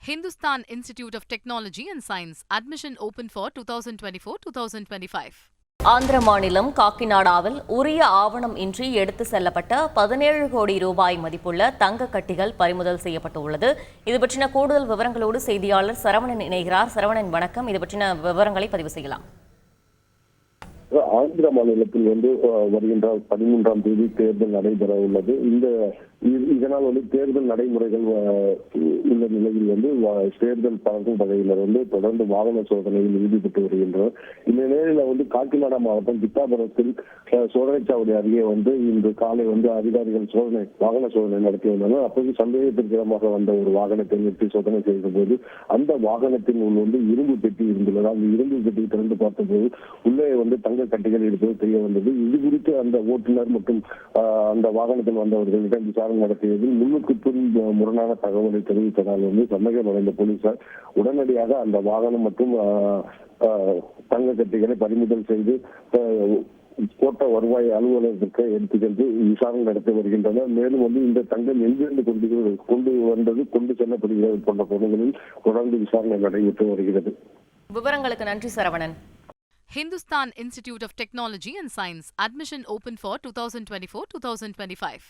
Hindustan Institute of Technology and Science. Admission open for 2024-2025. Andhra மாநிலம் காக்கிநாடாவில் உரிய ஆவணம் இன்றி எடுத்து செல்லப்பட்ட 17 கோடி ரூபாய் மதிப்புள்ள தங்க கட்டிகள் பறிமுதல் செய்யப்பட்டுள்ளது. இது பற்றின கூடுதல் விவரங்களோடு செய்தியாளர் சரவணன் இணைகிறார். சரவணன், வணக்கம். இது பற்றின விவரங்களை பதிவு செய்யலாம். ஆந்திர மாநிலத்தில் வருகின்ற 13ஆம் தேதி தேர்தல் நடைபெற உள்ளது. இதனால் தேர்தல் நடைமுறைகள் உள்ள நிலையில் தேர்தல் பறக்கும் வகையினர் தொடர்ந்து வாகன சோதனையில் ஈடுபட்டு வருகின்றனர். இந்த நிலையில காக்கிநாடா மாவட்டம் பித்தாபுரத்தில் சோதனைச்சாவடி அருகே இன்று காலை அதிகாரிகள் வாகன சோதனை நடத்தி வந்தனர். அப்போது சந்தேகத்திற்கிடமாக வந்த ஒரு வாகனத்தை நிறுத்தி சோதனை செய்த போது அந்த வாகனத்தின் உள் இரும்பு பெட்டி இருந்துள்ளது. அந்த இரும்பு பெட்டியை திறந்து பார்த்தபோது உள்ளே தங்க கட்டிகள் இருப்பது தெரிய வந்தது. இது குறித்து அந்த ஓட்டுநர் மற்றும் அந்த வாகனத்தில் வந்தவர்களிடம் விசாரணை நடத்தியதில் முன்னுக்கு பின் முரணான தகவலை தெரிவித்ததால் சந்தேகம் அடைந்த போலீசார் உடனடியாக அந்த வாகனம் மற்றும் தங்க கட்டிகளை பறிமுதல் செய்து கோட்ட வருவாய் அலுவலகத்திற்கு எடுத்து சென்று விசாரணை நடத்தி வருகின்றனர். மேலும் இந்த தங்கம் எங்கிருந்து கொண்டு செல்லப்படுகிறது போன்ற பொருள்களில் தொடர்ந்து விசாரணை நடைபெற்று வருகிறது. விவரங்களுக்கு நன்றி Saravanan. Hindustan Institute of Technology and Science. Admission open for 2024-2025.